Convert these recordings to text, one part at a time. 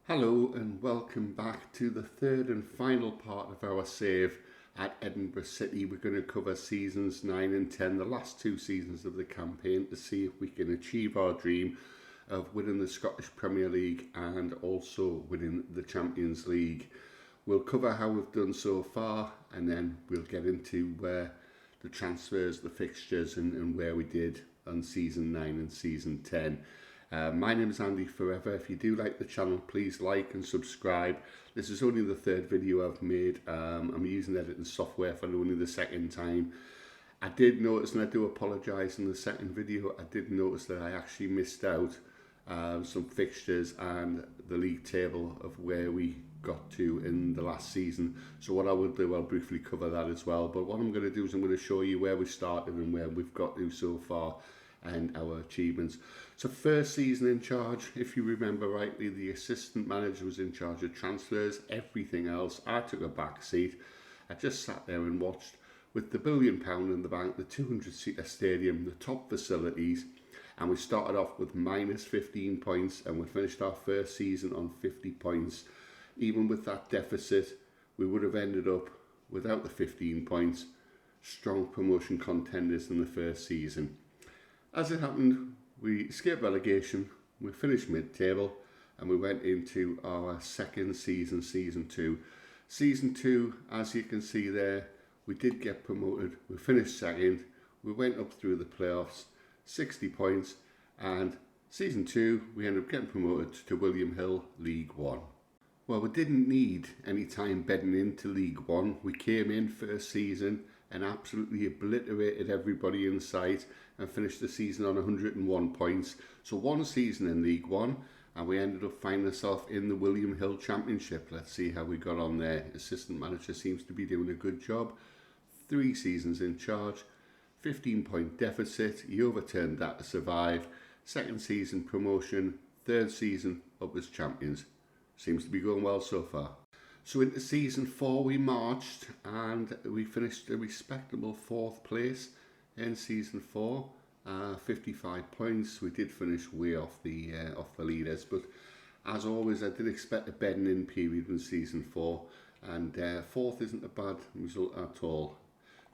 Hello and welcome back to the third and final part of our save at Edinburgh City. We're going to cover seasons 9 and 10, the last two seasons of the campaign, to see if we can achieve our dream of winning the Scottish Premier League and also winning the Champions League. We'll cover how we've done so far, and then we'll get into the transfers, the fixtures and where we did on season 9 and season 10. My name is Andy Forever. If you do like the channel, please like and subscribe. This is only the third video I've made. I'm using editing software for only the second time. I did notice, and I do apologise, in the second video I did notice that I actually missed out some fixtures and the league table of where we got to in the last season. So what I will do, I'll briefly cover that as well. But what I'm going to do is I'm going to show you where we started and where we've got to so far and our achievements. So first season in charge, if you remember rightly, the assistant manager was in charge of transfers. Everything else, I took a back seat. I just sat there and watched. With the £1 billion in the bank, the 200-seater stadium, the top facilities, and we started off with minus 15 points and we finished our first season on 50 points. Even with that deficit, we would have ended up, without the 15 points, strong promotion contenders in the first season. As it happened, we escaped relegation, we finished mid-table, and we went into our second season, season 2. Season 2, as you can see there, we did get promoted. We finished second, we went up through the playoffs, 60 points, and season 2, we ended up getting promoted to William Hill League 1. Well, we didn't need any time bedding into League 1. We came in first season and absolutely obliterated everybody in sight and finished the season on 101 points. So one season in League 1 and we ended up finding ourselves in the William Hill Championship. Let's see how we got on there. Assistant manager seems to be doing a good job. 3 seasons in charge, 15-point deficit. He overturned that to survive. Second season promotion, third season up as champions. Seems to be going well so far. So into season 4 we marched and we finished a respectable 4th place in season 4, 55 points. We did finish way off the leaders, but as always I did expect a bedding in period in season 4, and 4th isn't a bad result at all.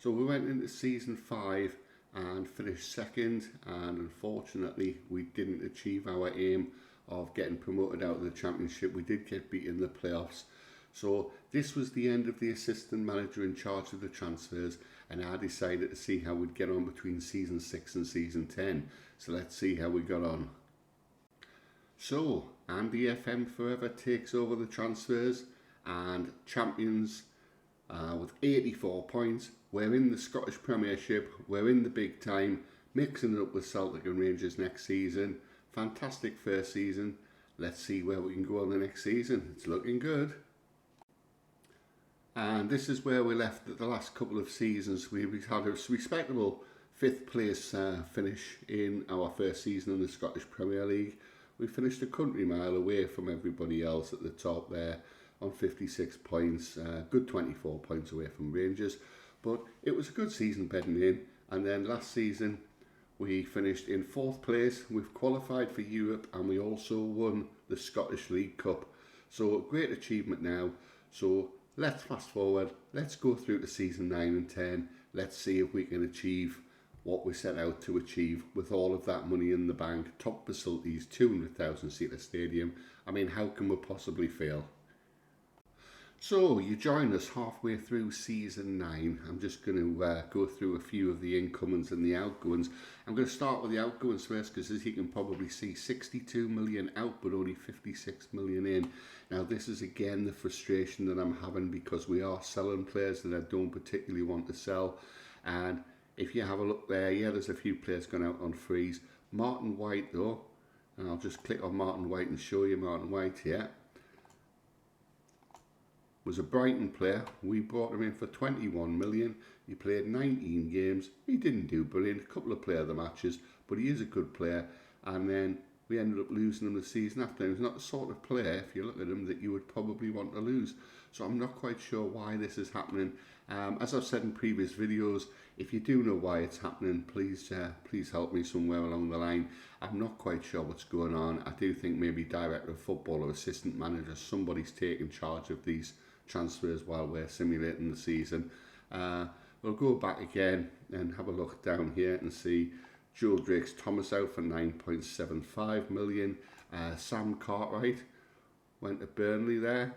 So we went into season 5 and finished second, and unfortunately we didn't achieve our aim of getting promoted out of the championship. We did get beat in the playoffs. So this was the end of the assistant manager in charge of the transfers, and I decided to see how we'd get on between season 6 and season 10. So let's see how we got on. So Andy FM Forever takes over the transfers, and champions with 84 points. We're in the Scottish Premiership, we're in the big time, mixing it up with Celtic and Rangers next season. Fantastic first season. Let's see where we can go on the next season. It's looking good. And this is where we left at the last couple of seasons. We had a respectable 5th place finish in our first season in the Scottish Premier League. We finished a country mile away from everybody else at the top there on 56 points. Good 24 points away from Rangers. But it was a good season bedding in. And then last season we finished in 4th place. We've qualified for Europe and we also won the Scottish League Cup. So a great achievement now. So let's fast forward, let's go through to season 9 and 10. Let's see if we can achieve what we set out to achieve with all of that money in the bank, top facilities, 200,000-seater stadium. I mean, how can we possibly fail? So you join us halfway through season 9. I'm just going to go through a few of the incomings and the outgoings. I'm going to start with the outgoings first because, as you can probably see, 62 million out but only 56 million in. Now this is again the frustration that I'm having because we are selling players that I don't particularly want to sell. And if you have a look there, yeah, there's a few players gone out on frees. Martin White though, and I'll just click on Martin White and show you Martin White here. Was a Brighton player. We brought him in for 21 million. He played 19 games. He didn't do brilliant, a couple of player of the matches, but he is a good player. And then we ended up losing him the season after. He's not the sort of player, if you look at him, that you would probably want to lose. So I'm not quite sure why this is happening. As I've said in previous videos, if you do know why it's happening, please help me somewhere along the line. I'm not quite sure what's going on. I do think maybe director of football or assistant manager, somebody's taking charge of these transfers while we're simulating the season. We'll go back again and have a look down here and see Joe Drake's Thomas out for 9.75 million. Sam Cartwright went to Burnley there.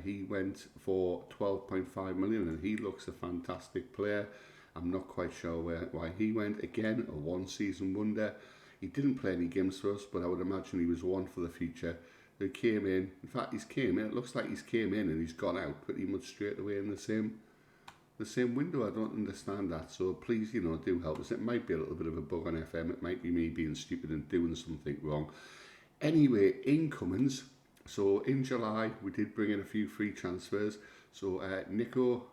He went for 12.5 million and he looks a fantastic player. I'm not quite sure why he went. Again, a one-season wonder. He didn't play any games for us, but I would imagine he was one for the future. He came in. In fact, he's came in. It looks like he's came in and he's gone out pretty much straight away in the same window. I don't understand that. So please, do help us. It might be a little bit of a bug on FM. It might be me being stupid and doing something wrong. Anyway, incomings. So in July, we did bring in a few free transfers. So Nico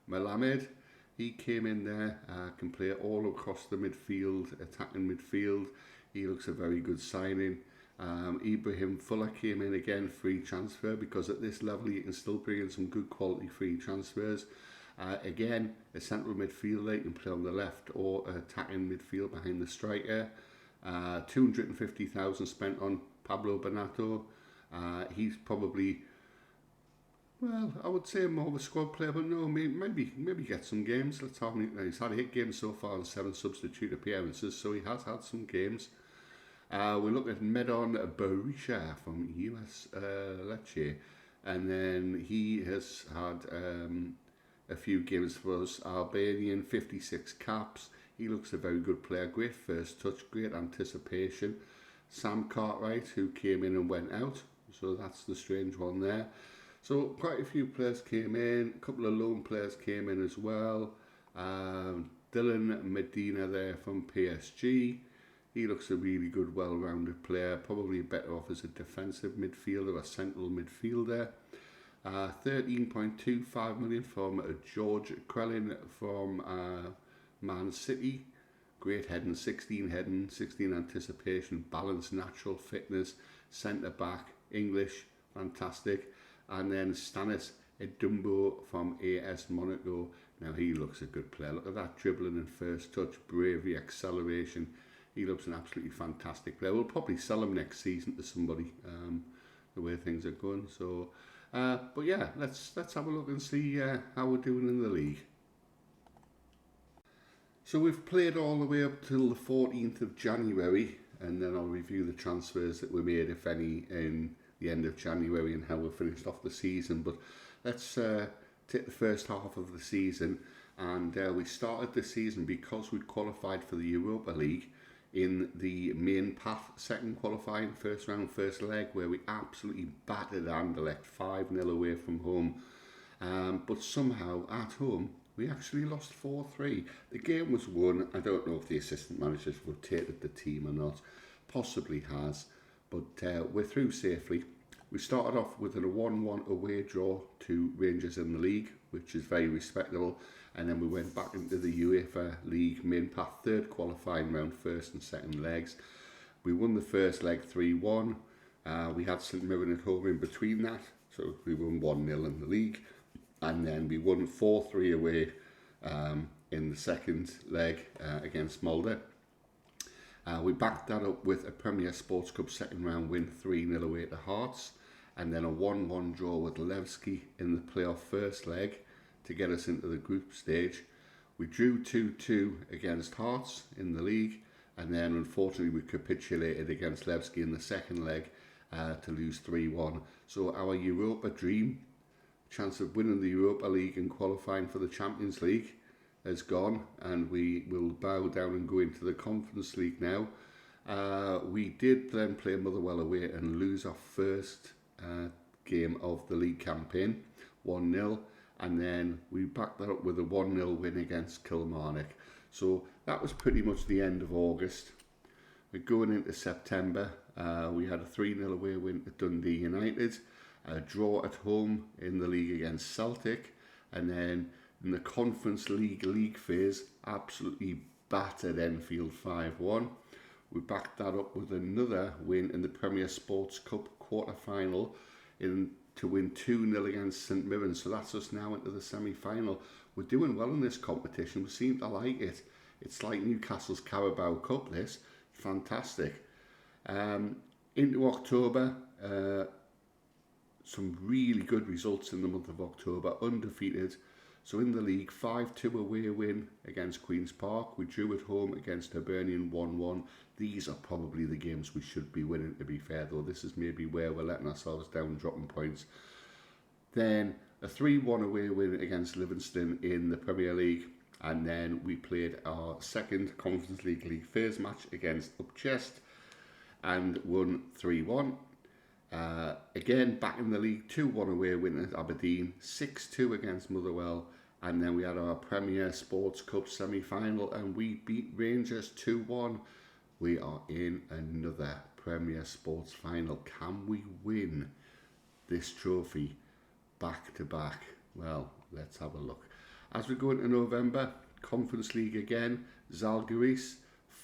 Melamed, he came in there, can play all across the midfield, attacking midfield. He looks a very good signing. Ibrahim Fuller came in again, free transfer, because at this level you can still bring in some good quality free transfers. Again, a central midfielder, you can play on the left or attacking midfield behind the striker. 250,000 spent on Pablo Bernardo. He's probably, well, I would say more of a squad player, but no, maybe get some games. He's had 8 games so far and 7 substitute appearances, so he has had some games. We look at Medon Berisha from US Lecce, and then he has had a few games for us. Albanian, 56 caps. He looks a very good player. Great first touch, great anticipation. Sam Cartwright, who came in and went out, so that's the strange one there. So quite a few players came in, a couple of loan players came in as well. Dylan Medina there from PSG. He looks a really good, well-rounded player, probably better off as a defensive midfielder, a central midfielder. 13.25 million from George Krellin from Man City. Great heading, 16 anticipation, balance, natural fitness, centre-back, English, fantastic. And then Stanis Adumbo from AS Monaco. Now he looks a good player. Look at that dribbling and first touch, bravery, acceleration. He looks an absolutely fantastic player. We'll probably sell him next season to somebody, the way things are going. So, but yeah, let's have a look and see how we're doing in the league. So we've played all the way up till the 14th of January, and then I'll review the transfers that were made, if any, in the end of January and how we finished off the season. But let's take the first half of the season, and we started the season because we'd qualified for the Europa League in the main path, second qualifying, first round, first leg, where we absolutely battered Anderlecht 5-0 away from home. But somehow at home we actually lost 4-3. The game was won. I don't know if the assistant manager's rotated the team or not. Possibly has, but we're through safely. We started off with a 1-1 away draw to Rangers in the league, which is very respectable. And then we went back into the UEFA League main path, third qualifying round, first and second legs. We won the first leg 3-1. We had St Mirren at home in between that, so we won 1-0 in the league. And then we won 4-3 away in the second leg against Molde. We backed that up with a Premier Sports Cup second round win, 3-0 away to Hearts. And then a 1-1 draw with Levski in the playoff first leg to get us into the group stage. We drew 2-2 against Hearts in the league, and then unfortunately we capitulated against Levski in the second leg to lose 3-1. So our Europa dream, chance of winning the Europa League and qualifying for the Champions League, has gone, and we will bow down and go into the Conference League now. We did then play Motherwell away and lose our first game of the league campaign, 1-0. And then we backed that up with a 1-0 win against Kilmarnock. So that was pretty much the end of August. We're going into September. We had a 3-0 away win at Dundee United, a draw at home in the league against Celtic, and then in the Conference League phase, absolutely battered Enfield 5-1. We backed that up with another win in the Premier Sports Cup quarter-final to win 2-0 against St Mirren. So that's us now into the semi-final. We're doing well in this competition. We seem to like it. It's like Newcastle's Carabao Cup, this. Fantastic. Into October, some really good results in the month of October. Undefeated. So in the league, 5-2 away win against Queen's Park. We drew at home against Hibernian 1-1. These are probably the games we should be winning, to be fair, though. This is maybe where we're letting ourselves down, dropping points. Then a 3-1 away win against Livingston in the Premier League. And then we played our second Conference League phase match against Upchest and won 3-1. Again, back in the league, 2-1 away win at Aberdeen, 6-2 against Motherwell, and then we had our Premier Sports Cup semi-final and we beat Rangers 2-1. We are in another Premier Sports final. Can we win this trophy back to back? Well, let's have a look. As we go into November, Conference League again, Zalgiris,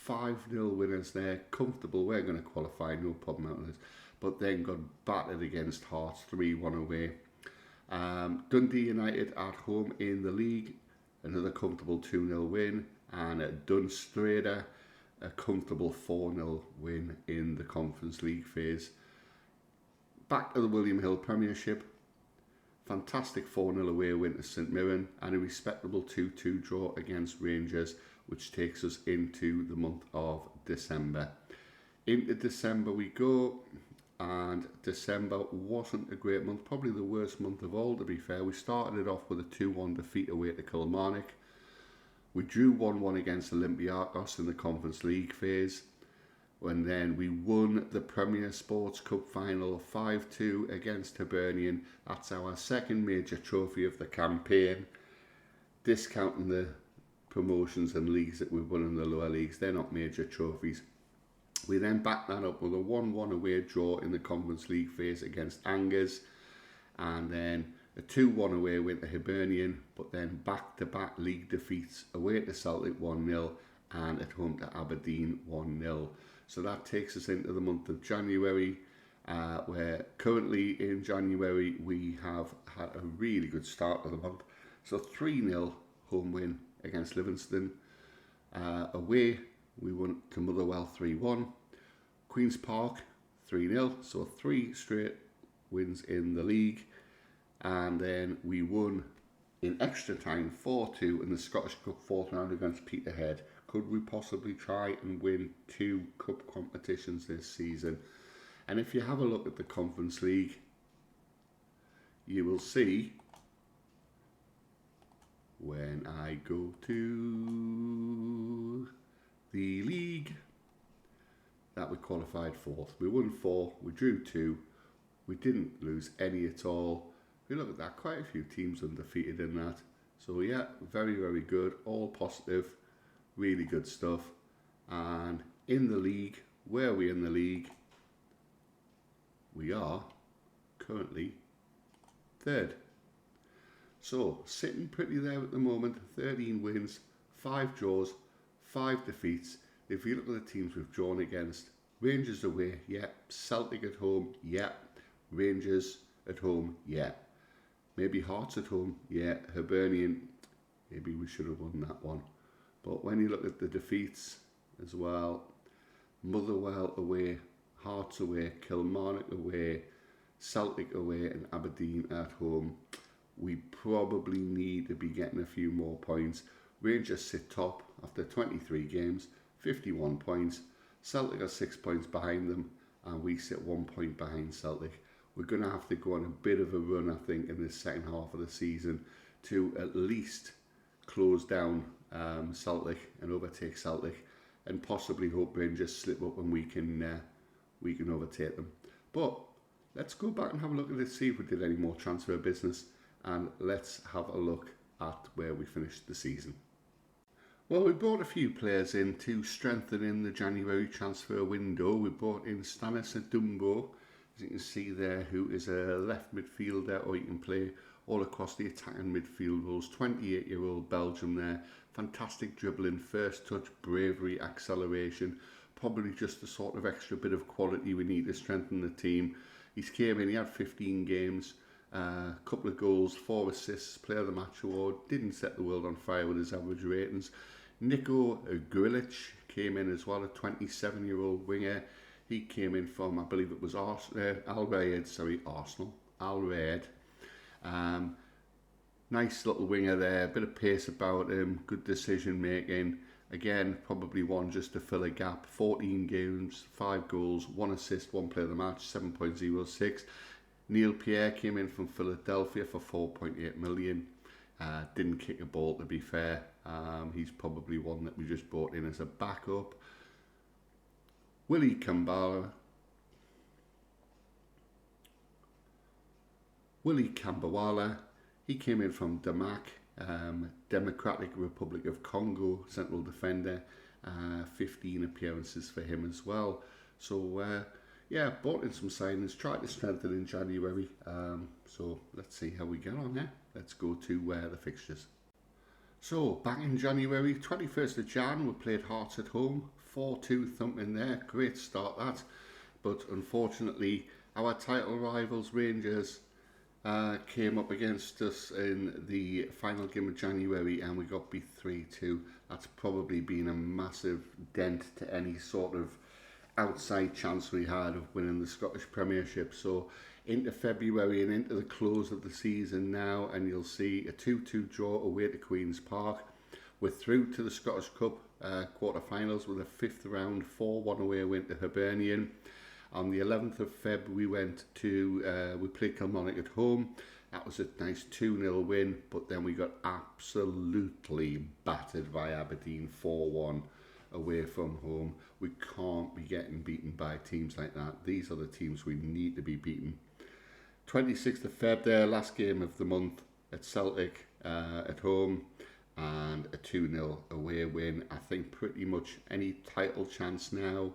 5-0 winners there, comfortable. We're going to qualify, no problem out of this. But then got battered against Hearts, 3-1 away. Dundee United at home in the league, another comfortable 2-0 win. And at Dunstradder, a comfortable 4-0 win in the Conference League phase. Back to the William Hill Premiership, fantastic 4-0 away win to St Mirren and a respectable 2-2 draw against Rangers, which takes us into the month of December. Into December we go. And December wasn't a great month, probably the worst month of all, to be fair. We started it off with a 2-1 defeat away to Kilmarnock. We drew 1-1 against Olympiacos in the Conference League phase. And then we won the Premier Sports Cup final 5-2 against Hibernian. That's our second major trophy of the campaign. Discounting the promotions and leagues that we've won in the lower leagues, they're not major trophies. We then backed that up with a 1-1 away draw in the Conference League phase against Angers, and then a 2-1 away win to Hibernian, but then back-to-back league defeats away to Celtic 1-0 and at home to Aberdeen 1-0. So that takes us into the month of January, where currently in January we have had a really good start of the month. So 3-0 home win against Livingston. Away we won to Motherwell 3-1. Queen's Park 3-0. So 3 straight wins in the league. And then we won in extra time 4-2 in the Scottish Cup fourth round against Peterhead. Could we possibly try and win 2 cup competitions this season? And if you have a look at the Conference League, you will see when I go to the league that we qualified 4th. We won 4, we drew 2, we didn't lose any at all. If you look at that, quite a few teams undefeated in that. So yeah, very, very good, all positive, really good stuff. And in the league, where are we in the league? We are currently 3rd. So, sitting pretty there at the moment, 13 wins, 5 draws, 5 defeats. If you look at the teams we've drawn against, Rangers away, yeah. Celtic at home, yeah. Rangers at home, yeah. Maybe Hearts at home, yeah. Hibernian, maybe we should have won that one. But when you look at the defeats as well, Motherwell away, Hearts away, Kilmarnock away, Celtic away and Aberdeen at home, we probably need to be getting a few more points. Rangers sit top after 23 games, 51 points. Celtic are 6 points behind them and we sit 1 point behind Celtic. We're going to have to go on a bit of a run, I think, in this second half of the season to at least close down Celtic and overtake Celtic, and possibly hope Rangers slip up and we can overtake them. But let's go back and have a look at this, see if we did any more transfer business, and let's have a look at where we finished the season. Well, we brought a few players in to strengthen in the January transfer window. We brought in Stanis Adumbo, as you can see there, who is a left midfielder, or you can play all across the attacking midfield roles. 28-year-old Belgium there, fantastic dribbling, first touch, bravery, acceleration, probably just the sort of extra bit of quality we need to strengthen the team. He's came in, he had 15 games, a couple of goals, 4 assists, Player of the Match award, didn't set the world on fire with his average ratings. Nico Guerrerich came in as well, a 27-year-old winger. He came in from, I believe it was Al Rayed. Nice little winger there, a bit of pace about him, good decision making. Again, probably one just to fill a gap. 14 games, 5 goals, 1 assist, 1 player of the match, 7.06. Neil Pierre came in from Philadelphia for 4.8 million. Didn't kick a ball, to be fair. He's probably one that we just brought in as a backup. Willie Kambala. He came in from Damak, Democratic Republic of Congo, central defender. 15 appearances for him as well. So, yeah, brought in some signings, tried to strengthen in January. So let's see how we get on there. Let's go to the fixtures. So, back in January, 21st of Jan, we played Hearts at home. 4-2 thumping there. Great start, that. But unfortunately, our title rivals, Rangers, came up against us in the final game of January and we got beat 3-2. That's probably been a massive dent to any sort of outside chance we had of winning the Scottish Premiership. So into February and into the close of the season now, and you'll see a 2-2 draw away to Queen's Park. We're through to the Scottish Cup quarter-finals with a 5th round 4-1 away win to Hibernian. On the 11th of Feb, we played Kilmarnock at home. That was a nice 2-0 win, but then we got absolutely battered by Aberdeen 4-1 away from home. We can't be getting beaten by teams like that. These are the teams we need to be beaten. 26th of Feb there, last game of the month at Celtic at home, and a 2-0 away win. I think pretty much any title chance now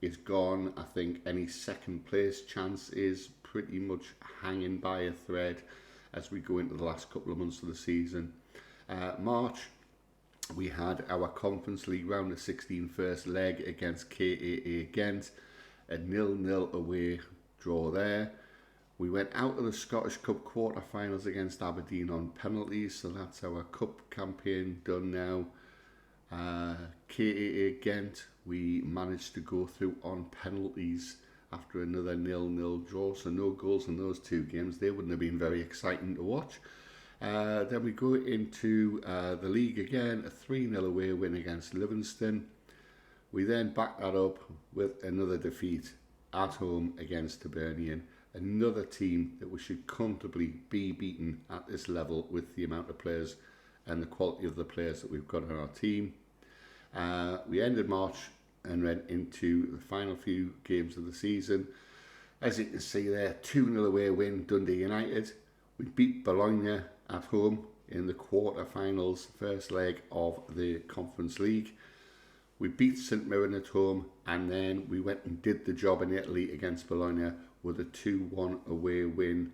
is gone. I think any second place chance is pretty much hanging by a thread as we go into the last couple of months of the season. March, we had our Conference League round of 16 first leg against KAA Ghent, a 0-0 away draw there. We went out of the Scottish Cup quarter-finals against Aberdeen on penalties, so that's our cup campaign done now. KAA Ghent, we managed to go through on penalties after another 0-0 draw, so no goals in those 2 games. They wouldn't have been very exciting to watch. Then we go into the league again, a 3-0 away win against Livingston. We then back that up with another defeat at home against Hibernian, another team that we should comfortably be beaten at this level with the amount of players and the quality of the players that we've got on our team. We ended March and went into the final few games of the season. As you can see there, 2-0 away win, Dundee United. We beat Bologna at home in the quarter-finals, first leg of the Conference League. We beat St Mirren at home, and then we went and did the job in Italy against Bologna with a 2-1 away win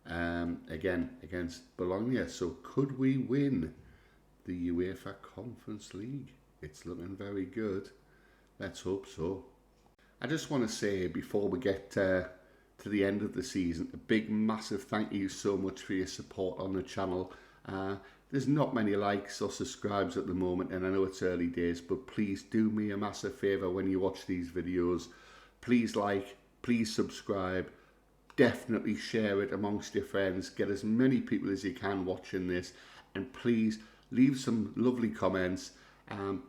again against Bologna. So could we win the UEFA Conference League? It's looking very good. Let's hope so. I just want to say before we get to the end of the season, a big massive thank you so much for your support on the channel. There's not many likes or subscribes at the moment, and I know it's early days, but please do me a massive favour when you watch these videos. Please like, please subscribe, definitely share it amongst your friends, get as many people as you can watching this, and please leave some lovely comments.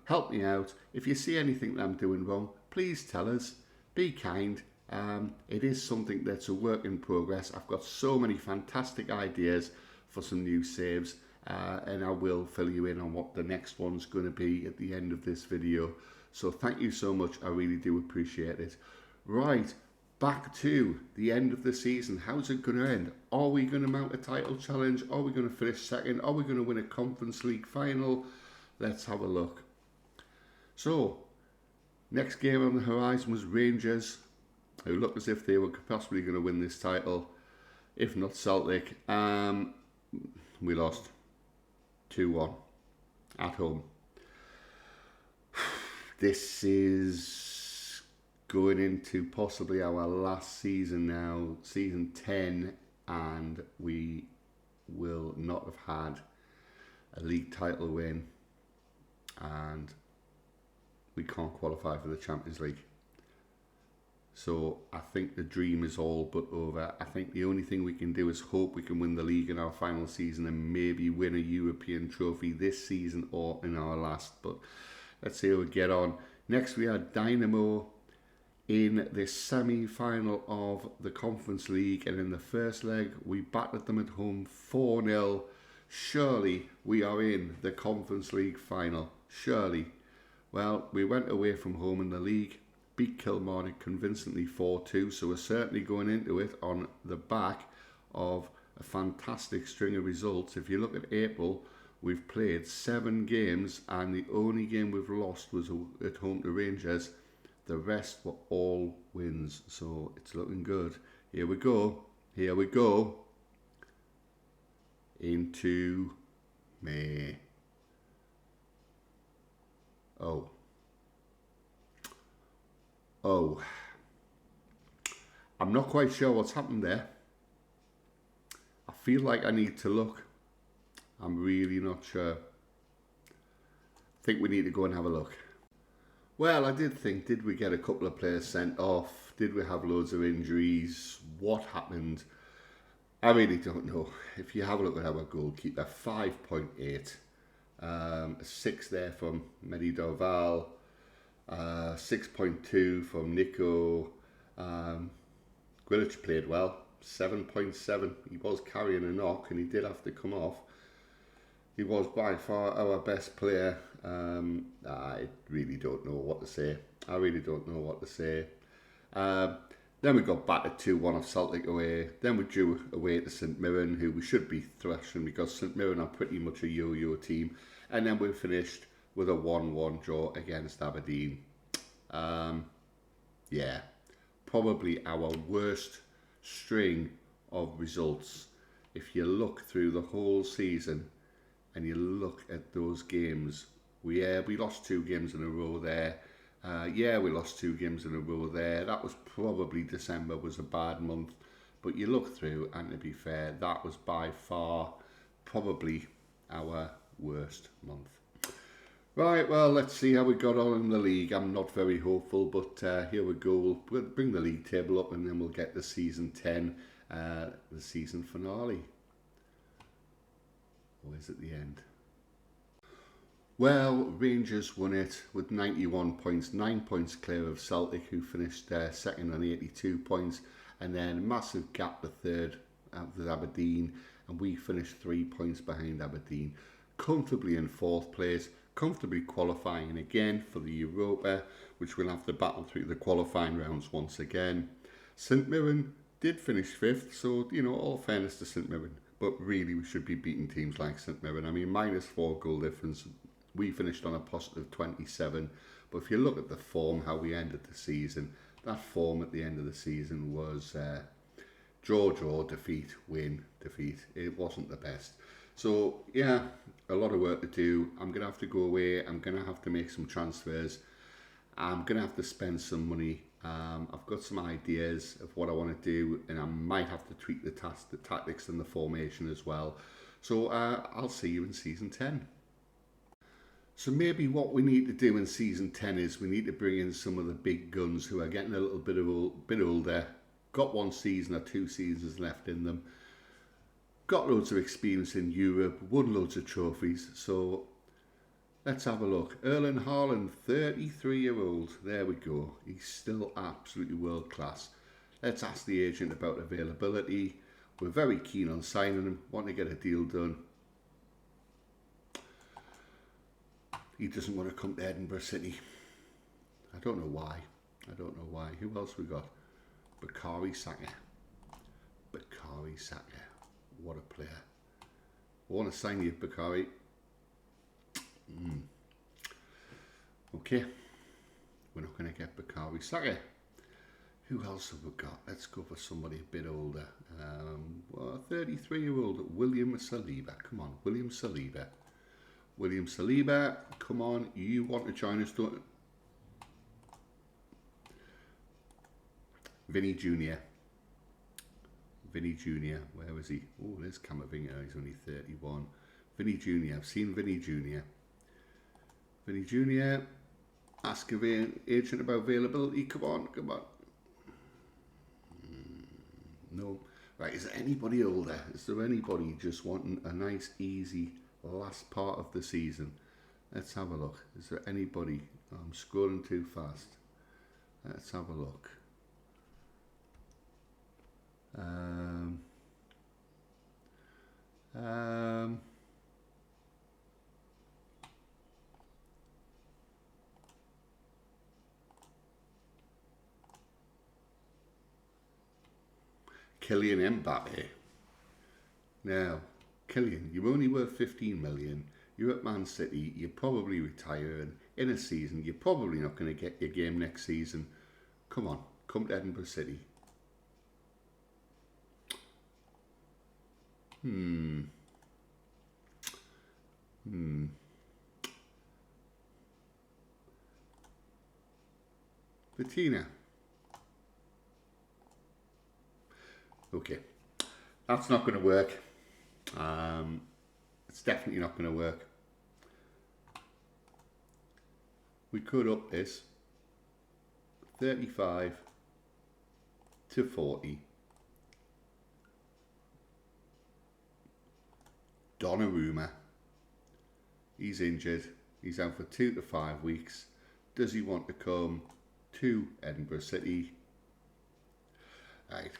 Help me out. If you see anything that I'm doing wrong, please tell us. Be kind. It is something that's a work in progress. I've got so many fantastic ideas for some new saves, and I will fill you in on what the next one's going to be at the end of this video. So thank you so much. I really do appreciate it. Right, back to the end of the season. How's it going to end? Are we going to mount a title challenge? Are we going to finish second? Are we going to win a Conference League final? Let's have a look. So, next game on the horizon was Rangers, who look as if they were possibly going to win this title, if not Celtic. We lost 2-1 at home. This is going into possibly our last season now, season 10, and we will not have had a league title win, and we can't qualify for the Champions League. So I think the dream is all but over. I think the only thing we can do is hope we can win the league in our final season and maybe win a European trophy this season or in our last. But let's see how we get on. Next we had Dynamo in the semi-final of the Conference League, and in the first leg we battered them at home 4-0. Surely we are in the Conference League final. Surely. Well, we went away from home in the league, beat Kilmarnock convincingly 4-2, so we're certainly going into it on the back of a fantastic string of results. If you look at April, we've played 7 games and the only game we've lost was at home to Rangers. The rest were all wins, so it's looking good. Here we go. Here we go. Into May. Oh. I'm not quite sure what's happened there. I feel like I need to look. I'm really not sure. I think we need to go and have a look. Well, I did think, did we get a couple of players sent off? Did we have loads of injuries? What happened? I really don't know. If you have a look at our goalkeeper, 5.8. A 6 there from Mehdi Dorval. 6.2 from Nico. Guerrerich played well. 7.7. He was carrying a knock and he did have to come off. He was by far our best player. I really don't know what to say. Then we got battered 2-1 off Celtic away. Then we drew away to St Mirren, who we should be thrashing because St Mirren are pretty much a yo-yo team. And then we finished with a 1-1 draw against Aberdeen. Yeah, probably our worst string of results. If you look through the whole season and you look at those games, we lost 2 games in a row there. We lost 2 games in a row there. That was probably December was a bad month. But you look through, and to be fair, that was by far probably our worst month. Right, well, let's see how we got on in the league. I'm not very hopeful, but here we go. We'll bring the league table up and then we'll get to season 10, the season finale. Or is it the end? Well, Rangers won it with 91 points, 9 points clear of Celtic, who finished second on 82 points, and then a massive gap to third with Aberdeen, and we finished 3 points behind Aberdeen, comfortably in 4th place, comfortably qualifying again for the Europa, which we'll have to battle through the qualifying rounds once again. St Mirren did finish 5th, so, you know, all fairness to St Mirren, but really we should be beating teams like St Mirren. I mean, -4 goal difference. We finished on a positive 27, but if you look at the form, how we ended the season, that form at the end of the season was draw, defeat, win, defeat. It wasn't the best. So, yeah, a lot of work to do. I'm going to have to go away. I'm going to have to make some transfers. I'm going to have to spend some money. I've got some ideas of what I want to do, and I might have to tweak the tactics and the formation as well. So, I'll see you in season 10. So maybe what we need to do in season 10 is we need to bring in some of the big guns who are getting a little bit older, got 1 season or 2 seasons left in them, got loads of experience in Europe, won loads of trophies. So let's have a look. Erling Haaland, 33-year-old. There we go. He's still absolutely world class. Let's ask the agent about availability. We're very keen on signing him, want to get a deal done. He doesn't want to come to Edinburgh City. I don't know why. Who else we got? Bukayo Saka. What a player. I want to sign you, Bukayo. Okay. We're not going to get Bukayo Saka. Who else have we got? Let's go for somebody a bit older. 33-year-old William Saliba. Come on, William Saliba. Come on, you want to join us, don't you? Vinny Jr. Vinny Jr. Where was he? Oh, there's Camavinga. He's only 31. Vinny Jr. I've seen Vinny Jr. Vinny Jr. Ask an agent about availability. Come on, come on. No. Right, is there anybody older? Is there anybody just wanting a nice, easy last part of the season? Let's have a look. Is there anybody? Oh, I'm scrolling too fast. Let's have a look. Kylian Mbappe. Now, Kylian, you're only worth 15 million. You're at Man City. You're probably retiring in a season. You're probably not going to get your game next season. Come on, come to Edinburgh City. Bettina. Okay, that's not going to work. It's definitely not going to work. We could up this 35 to 40. Donnarumma. He's injured. He's out for 2 to 5 weeks. Does he want to come to Edinburgh City? Right.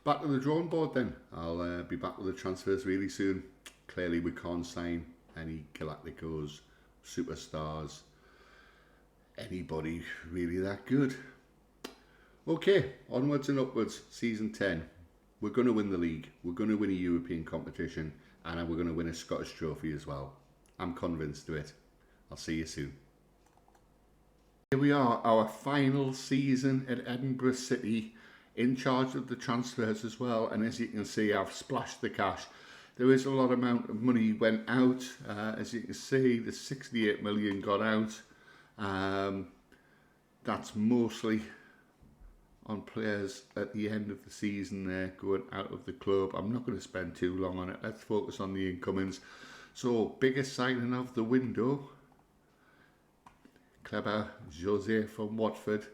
Back to the drawing board then. I'll be back with the transfers really soon. Clearly we can't sign any Galacticos, superstars, anybody really that good. Okay, onwards and upwards, season 10. We're going to win the league. We're going to win a European competition, and we're going to win a Scottish trophy as well. I'm convinced of it. I'll see you soon. Here we are, our final season at Edinburgh City, in charge of the transfers as well, and as you can see, I've splashed the cash. There is a lot amount of money went out. As you can see, the 68 million got out. That's mostly on players at the end of the season there going out of the club. I'm not going to spend too long on it. Let's focus on the incomings. So, biggest signing of the window, Cleber Jose from Watford.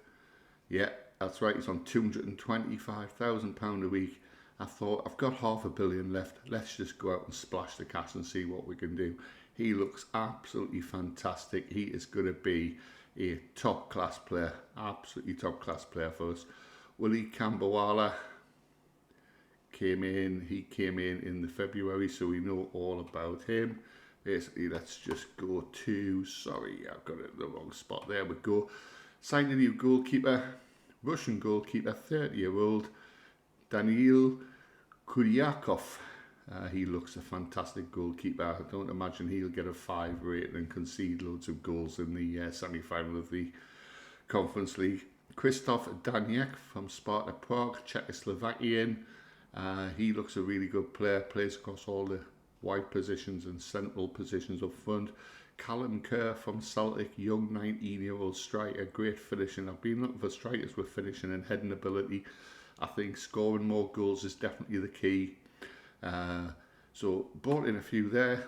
Yeah, that's right, he's on £225,000 a week. I thought, I've got £500 million left. Let's just go out and splash the cash and see what we can do. He looks absolutely fantastic. He is going to be a top-class player, absolutely top-class player for us. Willie Kambala came in. He came in the February, so we know all about him. Basically, let's just go to, sorry, I've got it in the wrong spot. There we go. Signed a new goalkeeper, Russian goalkeeper, 30-year-old Daniil Kuryakov. He looks a fantastic goalkeeper. I don't imagine he'll get a 5 rating and concede loads of goals in the semi-final of the Conference League. Krzysztof Daniak from Sparta Prague, Czechoslovakian. He looks a really good player, plays across all the wide positions and central positions up front. Callum Kerr from Celtic, young 19-year-old striker, great finishing. I've been looking for strikers with finishing and heading ability. I think scoring more goals is definitely the key. So brought in a few there,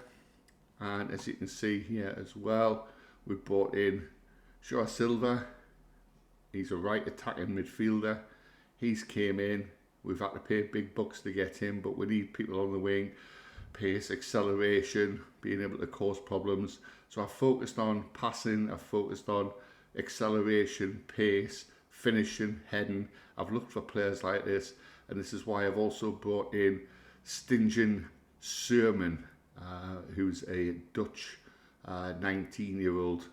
and as you can see here as well, we brought in Joao Silva. He's a right attacking midfielder. He's came in. We've had to pay big bucks to get him, but we need people on the wing. Pace, acceleration, being able to cause problems. So I've focused on passing, I've focused on acceleration, pace, finishing, heading. I've looked for players like this, and this is why I've also brought in Stingen Surman, who's a Dutch 19-year-old,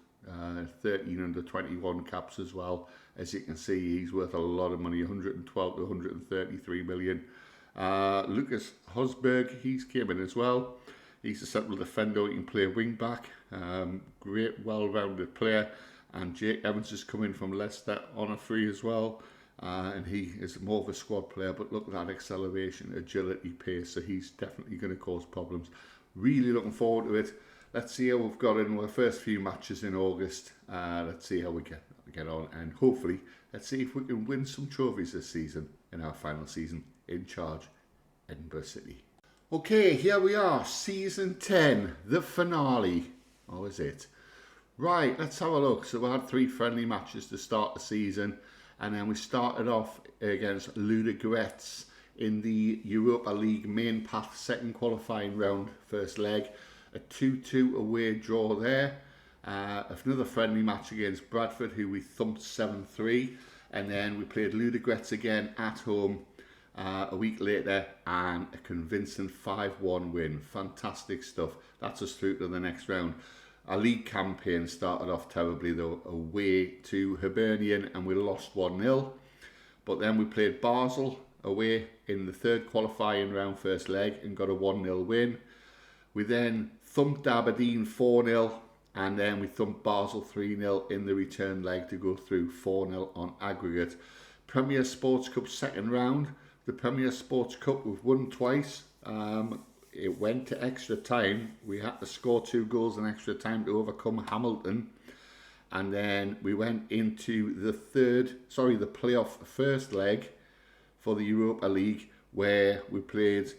13 under 21 caps as well. As you can see, he's worth a lot of money, 112 to 133 million. Lucas Hosberg, he's came in as well. He's a central defender, he can play wing back. Great, well-rounded player. And Jake Evans is coming from Leicester on a free as well. And he is more of a squad player, but look at that acceleration, agility, pace, so he's definitely going to cause problems. Really looking forward to it. Let's see how we've got in our first few matches in August. Let's see how we we get on, and hopefully let's see if we can win some trophies this season in our final season in charge, Edinburgh City. Okay, here we are, season 10, the finale. Oh, is it? Right, let's have a look. So we had 3 friendly matches to start the season, and then we started off against Ludogorets in the Europa League main path second qualifying round, first leg. A 2-2 away draw there. Another friendly match against Bradford, who we thumped 7-3. And then we played Ludogorets again at home a week later, and a convincing 5-1 win. Fantastic stuff. That's us through to the next round. Our league campaign started off terribly though, away to Hibernian, and we lost 1-0. But then we played Basel away in the third qualifying round, first leg, and got a 1-0 win. We then thumped Aberdeen 4-0, and then we thumped Basel 3-0 in the return leg to go through 4-0 on aggregate. Premier Sports Cup second round. The Premier Sports Cup we've won twice. It went to extra time. We had to score 2 goals in extra time to overcome Hamilton. And then we went into the playoff first leg for the Europa League, where we played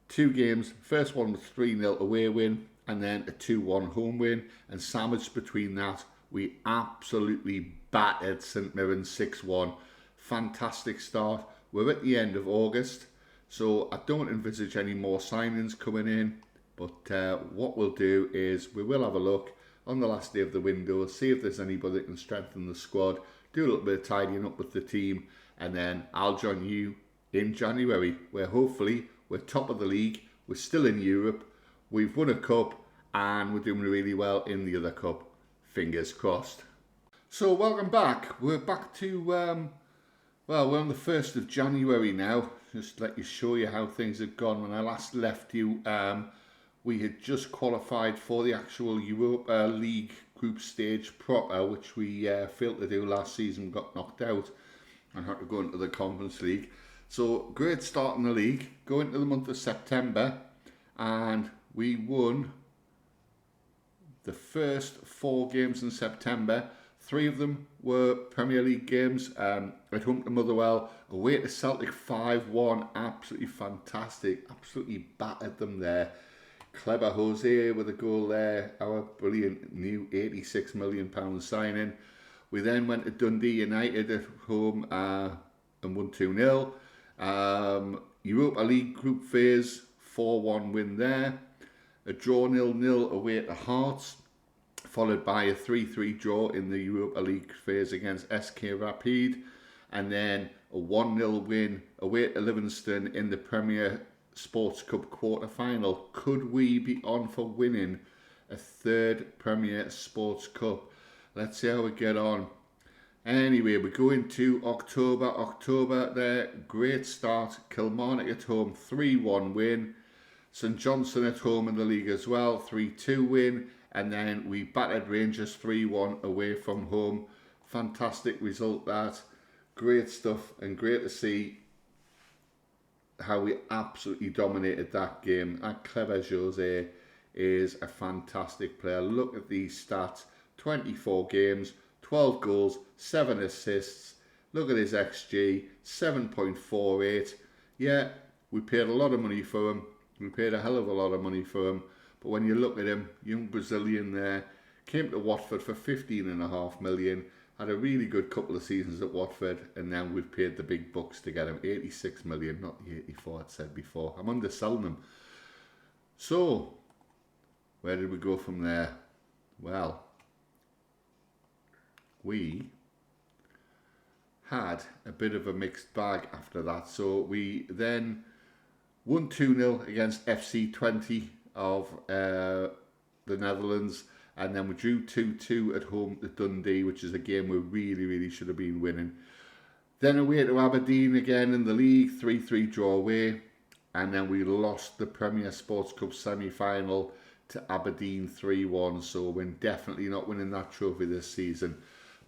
2 games. First one was 3-0 away win, and then a 2-1 home win. And sandwiched between that, we absolutely battered St Mirren 6-1. Fantastic start. We're at the end of August, so I don't envisage any more signings coming in. But what we'll do is we will have a look on the last day of the window, see if there's anybody that can strengthen the squad, do a little bit of tidying up with the team, and then I'll join you in January, where hopefully we're top of the league, we're still in Europe, we've won a cup, and we're doing really well in the other cup. Fingers crossed. So welcome back. We're back to, well, we're on the 1st of January now. Just let you show you how things have gone. When I last left you, we had just qualified for the actual Europa League group stage proper, which we failed to do last season, got knocked out and had to go into the Conference League. So great start in the league, go into the month of September, and we won the first 4 games in September. 3 of them were Premier League games. At home to Motherwell, away to Celtic 5-1, absolutely fantastic, absolutely battered them there. Cleber Jose with a goal there, our brilliant new £86 million signing. We then went to Dundee United at home and won 2-0. Europa League group phase, 4-1 win there. A draw 0-0 away to Hearts, followed by a 3-3 draw in the Europa League phase against SK Rapid, and then a 1-0 win away to Livingston in the Premier Sports Cup quarter-final. Could we be on for winning a 3rd Premier Sports Cup? Let's see how we get on. Anyway, we go into October there, great start. Kilmarnock at home, 3-1 win. St Johnstone at home in the league as well, 3-2 win. And then we battered Rangers 3-1 away from home. Fantastic result that. Great stuff, and great to see how we absolutely dominated that game. That Cleber Jose is a fantastic player. Look at these stats. 24 games, 12 goals, 7 assists. Look at his XG, 7.48. Yeah, we paid a lot of money for him. We paid a hell of a lot of money for him. But when you look at him, young Brazilian there, came to Watford for 15.5 million, had a really good couple of seasons at Watford, and now we've paid the big bucks to get him. 86 million, not the 84 I'd said before. I'm underselling him. So, where did we go from there? Well, we had a bit of a mixed bag after that. So we then won 2-0 against FC20 of the Netherlands, and then we drew 2-2 at home to Dundee, which is a game we really should have been winning. Then away to Aberdeen again in the league, 3-3 draw away, and then we lost the Premier Sports Cup semi-final to Aberdeen 3-1, so we're definitely not winning that trophy this season.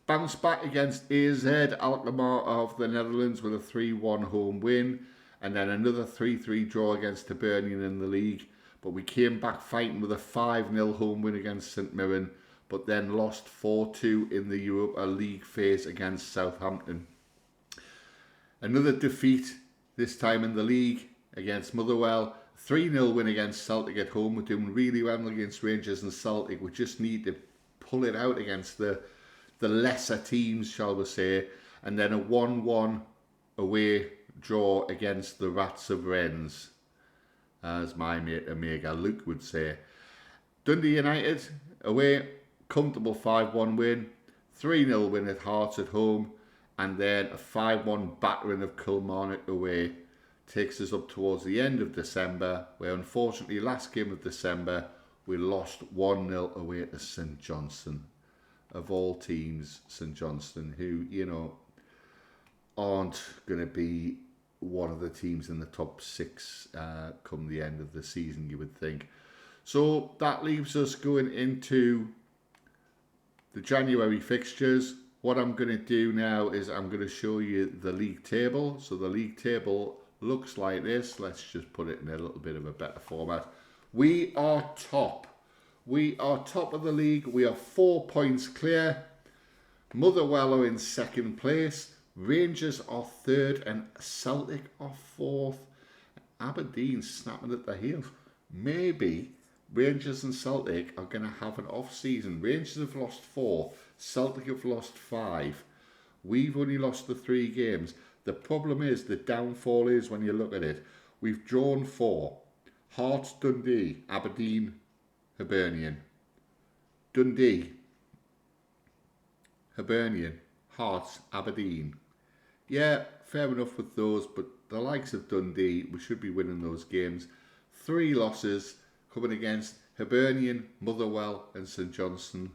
Bounced back against AZ Alkmaar of the Netherlands with a 3-1 home win, and then another 3-3 draw against Hibernian in the league. But we came back fighting with a 5-0 home win against St Mirren. but then lost 4-2 in the Europa League phase against Southampton. Another defeat, this time in the league against Motherwell. 3-0 win against Celtic at home. We're doing really well against Rangers and Celtic. We just need to pull it out against the lesser teams, shall we say. And then a 1-1 away draw against the Rats of Rennes, as my mate Omega Luke would say. Dundee United away, comfortable 5-1 win. 3-0 win at Hearts at home. And then a 5-1 battering of Kilmarnock away. Takes us up towards the end of December, where unfortunately last game of December we lost 1-0 away to St Johnstone. Of all teams, St Johnstone, who, you know, aren't going to be one of the teams in the top 6 come the end of the season, you would think. So that leaves us going into the January fixtures. What I'm going to do now is I'm going to show you the league table. So the league table looks like this. Let's just put it in a little bit of a better format. We are top. We are top of the league. We are 4 points clear. Motherwell are in second place. Rangers are third and Celtic are fourth. Aberdeen snapping at the heels. Maybe Rangers and Celtic are going to have an off season. Rangers have lost 4. Celtic have lost 5. We've only lost the 3 games. The problem is, the downfall is, when you look at it, we've drawn 4. Hearts, Dundee, Aberdeen, Hibernian. Dundee, Hibernian, Hearts, Aberdeen. Yeah, fair enough with those, but the likes of Dundee, we should be winning those games. 3 losses coming against Hibernian, Motherwell and St Johnstone.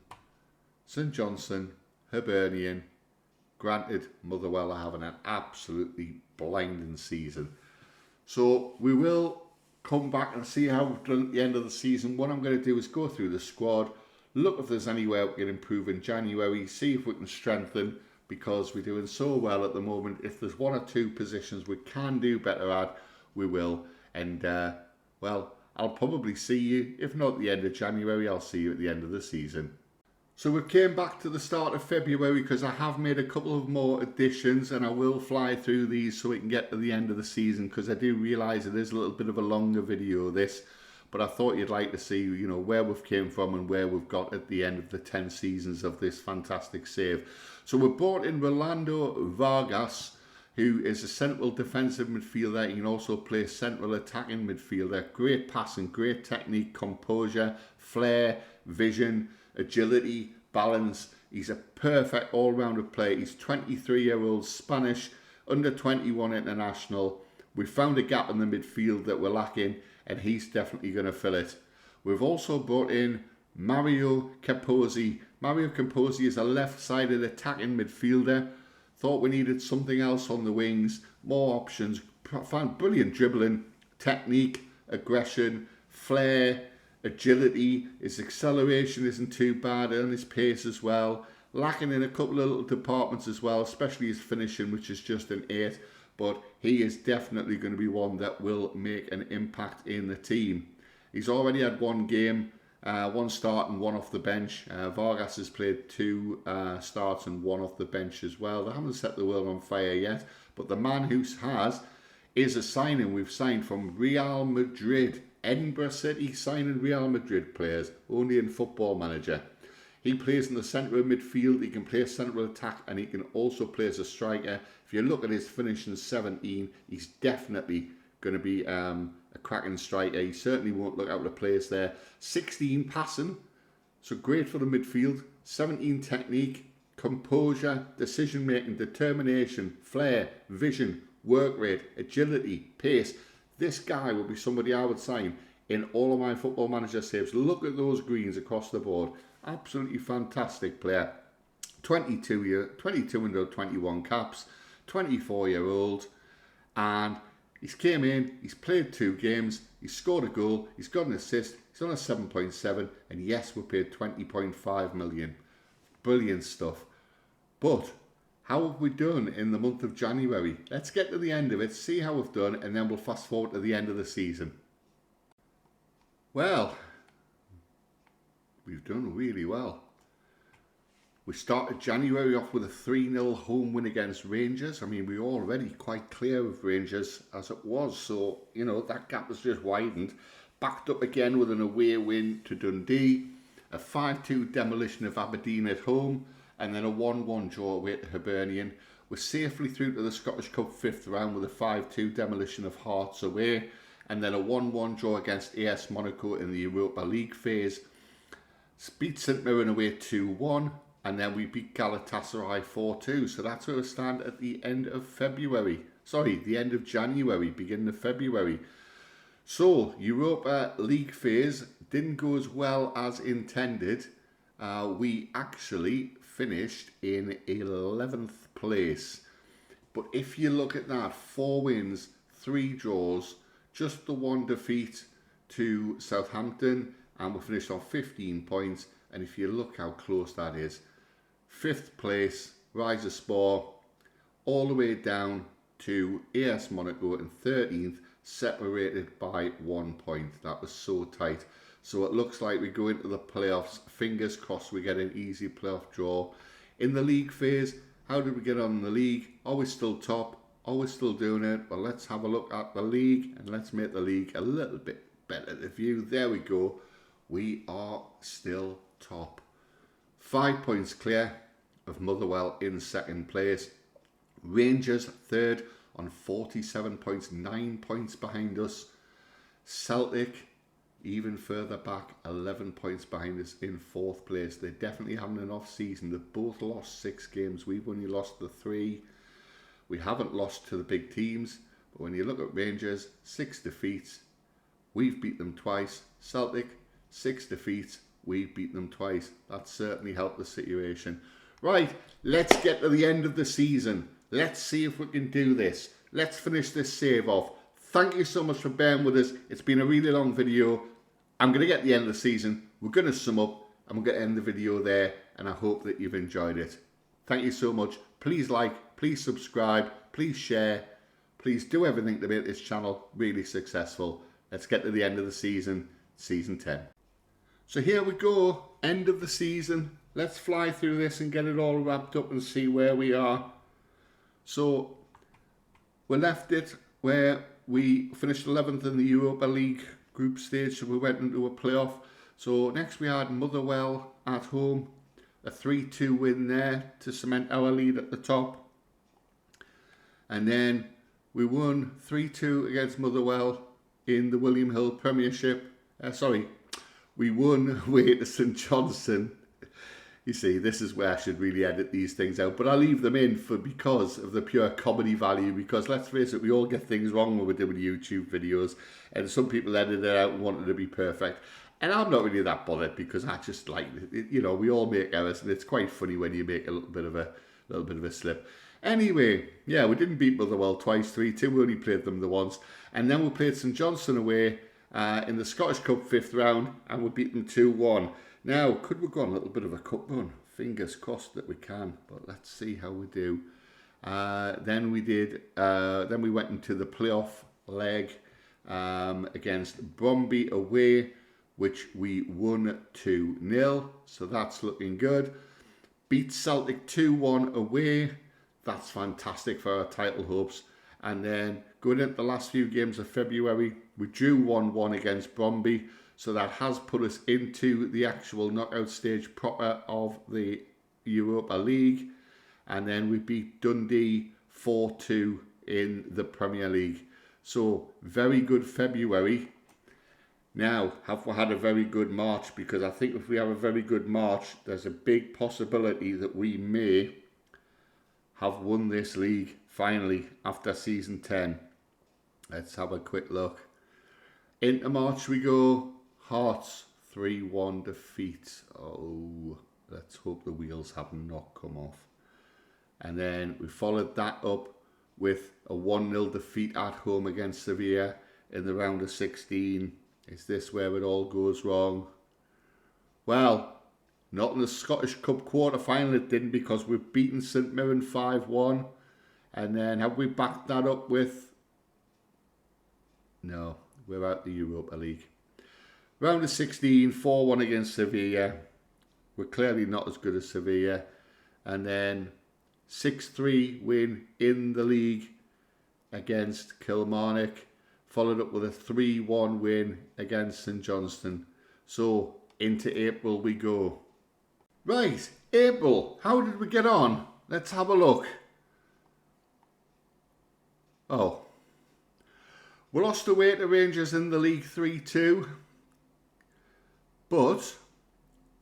St Johnstone, Hibernian. Granted, Motherwell are having an absolutely blinding season. So we will come back and see how we've done at the end of the season. What I'm going to do is go through the squad, look if there's anywhere we can improve in January, see if we can strengthen, because we're doing so well at the moment. If there's 1 or 2 positions we can do better at, we will. And, well, I'll probably see you, if not at the end of January, I'll see you at the end of the season. So we came back to the start of February because I have made a couple of more additions, and I will fly through these so we can get to the end of the season, because I do realise it is a little bit of a longer video, this. But I thought you'd like to see, you know, where we've came from and where we've got at the end of the 10 seasons of this fantastic save. So we brought in Rolando Vargas, who is a central defensive midfielder. He can also play central attacking midfielder. Great passing, great technique, composure, flair, vision, agility, balance. He's a perfect all-rounder player. He's 23-year-old Spanish, under 21 international. We found a gap in the midfield that we're lacking, and he's definitely going to fill it. We've also brought in Mario Capozzi. Mario Capozzi is a left-sided attacking midfielder. Thought we needed something else on the wings, more options. Found brilliant dribbling, technique, aggression, flair, agility. His acceleration isn't too bad, and his pace as well. Lacking in a couple of little departments as well, especially his finishing, which is just an 8. But he is definitely going to be one that will make an impact in the team. He's already had 1 game, 1 start and 1 off the bench. Vargas has played 2 starts and 1 off the bench as well. They haven't set the world on fire yet, but the man who has is a signing we've signed from Real Madrid. Edinburgh City signing Real Madrid players, only in Football Manager. He plays in the centre of midfield, he can play central attack, and he can also play as a striker. If you look at his finishing 17, he's definitely going to be a cracking striker. He certainly won't look out of place there. 16 passing, so great for the midfield. 17 technique, composure, decision making, determination, flair, vision, work rate, agility, pace. This guy would be somebody I would sign in all of my Football Manager saves. Look at those greens across the board. Absolutely fantastic player. 22 under 21 caps, 24-year-old, and he's came in, he's played 2 games, he's scored a goal, he's got an assist, he's on a 7.7, and yes, we paid 20.5 million. Brilliant stuff. But how have we done in the month of January? Let's get to the end of it, see how we've done, and then we'll fast forward to the end of the season. Well, we've done really well. We started January off with a 3-0 home win against Rangers. I mean, we were already quite clear of Rangers as it was. So, you know, that gap has just widened. Backed up again with an away win to Dundee. A 5-2 demolition of Aberdeen at home. And then a 1-1 draw away to Hibernian. We're safely through to the Scottish Cup 5th round with a 5-2 demolition of Hearts away. And then a 1-1 draw against AS Monaco in the Europa League phase. Beat St Mirren away 2-1. And then we beat Galatasaray 4-2. So that's where we stand at the end of February. Sorry, the end of January, beginning of February. So, Europa League phase didn't go as well as intended. We actually finished in 11th place. But if you look at that, 4 wins, 3 draws, just the 1 defeat to Southampton, and we finished on 15 points. And if you look how close that is, 5th place, Rizespor, all the way down to AS Monaco in 13th, separated by 1 point. That was so tight. So it looks like we go into the playoffs. Fingers crossed we get an easy playoff draw. In the league phase, how did we get on in the league? Are we still top? Are we still doing it? Well, let's have a look at the league and let's make the league a little bit better to view. There we go. We are still top. 5 points clear of Motherwell in 2nd place. Rangers 3rd on 47 points, 9 points behind us. Celtic even further back, 11 points behind us in 4th place. They're definitely having an off season. They've both lost 6 games. We've only lost the 3. We haven't lost to the big teams. But when you look at Rangers, 6 defeats. We've beat them twice. Celtic, 6 defeats. We've beat them twice. That certainly helped the situation. Right, let's get to the end of the season. Let's see if we can do this. Let's finish this save off. Thank you so much for bearing with us. It's been a really long video. I'm going to get to the end of the season. We're going to sum up and we're going to end the video there. And I hope that you've enjoyed it. Thank you so much. Please like, please subscribe, please share. Please do everything to make this channel really successful. Let's get to the end of the season, season 10. So here we go, end of the season. Let's fly through this and get it all wrapped up and see where we are. So we left it where we finished 11th in the Europa League group stage, so we went into a playoff. So next we had Motherwell at home, a 3-2 win there to cement our lead at the top. And then we won 3-2 against Motherwell in the William Hill Premiership. We won away to St Johnstone. You see, this is where I should really edit these things out, but I leave them in because of the pure comedy value, because let's face it, we all get things wrong when we're doing YouTube videos, and some people edit it out and want it to be perfect. And I'm not really that bothered because I just like it. You know, we all make errors, and it's quite funny when you make a little bit of a slip. Anyway, yeah, we didn't beat Motherwell twice, 3-2. We only played them the once, and then we played St Johnstone away in the Scottish Cup 5th round, and we beat them 2-1. Now, could we go on a little bit of a cup run? Fingers crossed that we can, but let's see how we do. Then we went into the playoff leg against Bromby away, which we won 2-0, so that's looking good. Beat Celtic 2-1 away. That's fantastic for our title hopes. And then going into the last few games of February, we drew 1-1 against Bromby. So that has put us into the actual knockout stage proper of the Europa League. And then we beat Dundee 4-2 in the Premier League. So very good February. Now, have we had a very good March? Because I think if we have a very good March, there's a big possibility that we may have won this league finally after season 10. Let's have a quick look. Into March we go. Hearts 3-1 defeat. Oh, let's hope the wheels have not come off. And then we followed that up with a 1-0 defeat at home against Sevilla in the round of 16. Is this where it all goes wrong? Well, not in the Scottish Cup quarter-final it didn't, because we've beaten St Mirren 5-1. And then have we backed that up with... No, we're out the Europa League. Round of 16, 4-1 against Sevilla. We're clearly not as good as Sevilla. and then 6-3 win in the league against Kilmarnock, followed up with a 3-1 win against St Johnstone. So into April we go. Right, April, how did we get on? Let's have a look. Oh, we lost away to Rangers in the league 3-2, but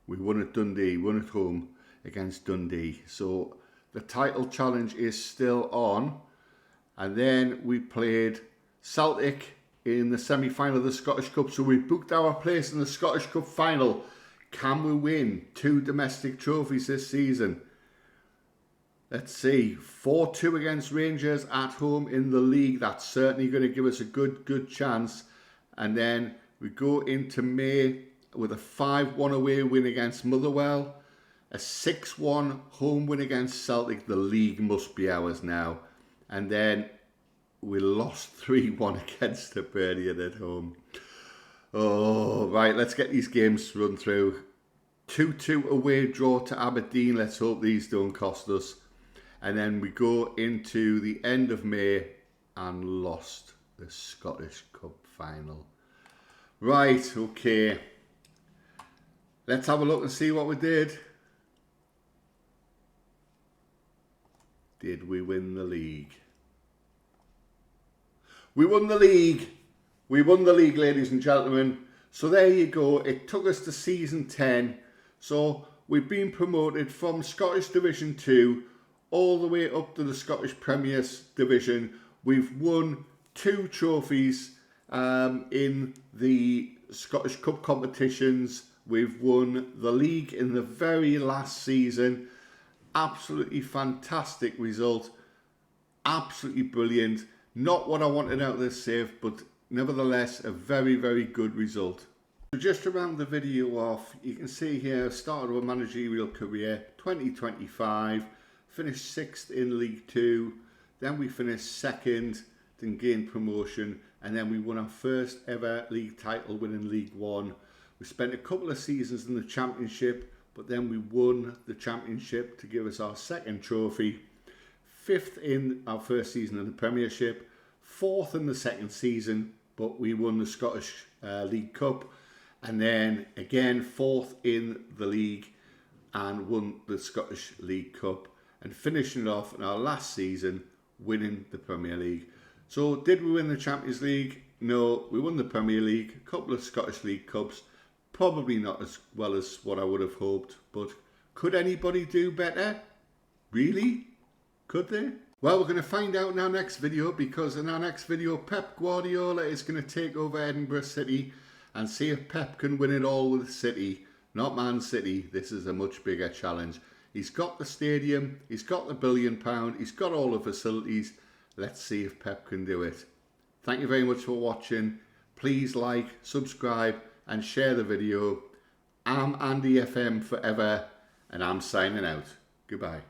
we won at Dundee, won at home against Dundee. So the title challenge is still on. And then we played Celtic in the semi-final of the Scottish Cup. So we booked our place in the Scottish Cup final. Can we win 2 domestic trophies this season? Let's see. 4-2 against Rangers at home in the league. That's certainly going to give us a good chance. And then we go into May with a 5-1 away win against Motherwell. A 6-1 home win against Celtic. The league must be ours now. And then we lost 3-1 against Hibernian at home. Oh, right, let's get these games run through. 2-2 away draw to Aberdeen. Let's hope these don't cost us. And then we go into the end of May and lost the Scottish Cup final. Right, okay. Let's have a look and see what we did. Did we win the league? We won the league. We won the league, ladies and gentlemen. So there you go. It took us to season 10. So we've been promoted from Scottish Division 2 all the way up to the Scottish Premier Division. We've won 2 trophies in the Scottish Cup competitions. We've won the league in the very last season. Absolutely fantastic result. Absolutely brilliant. Not what I wanted out of this save, but nevertheless a very good result. So just to round the video off, you can see here, started a managerial career, 2025, finished 6th in League 2, then we finished 2nd, then gained promotion, and then we won our first ever league title, winning League 1. We spent a couple of seasons in the Championship, but then we won the Championship to give us our 2nd trophy. 5th in our first season in the Premiership, 4th in the 2nd season, but we won the Scottish League Cup, and then again 4th in the league and won the Scottish League Cup, and finishing it off in our last season winning the Premier League. So did we win the Champions League? No, we won the Premier League, a couple of Scottish League Cups, probably not as well as what I would have hoped, but could anybody do better? Really? Could they? Well, we're going to find out in our next video, because in our next video Pep Guardiola is going to take over Edinburgh City and see if Pep can win it all with City, not Man City. This is a much bigger challenge. He's got the stadium, he's got the £1 billion, he's got all the facilities. Let's see if Pep can do it. Thank you very much for watching. Please like, subscribe and share the video. I'm Andy FM forever and I'm signing out. Goodbye.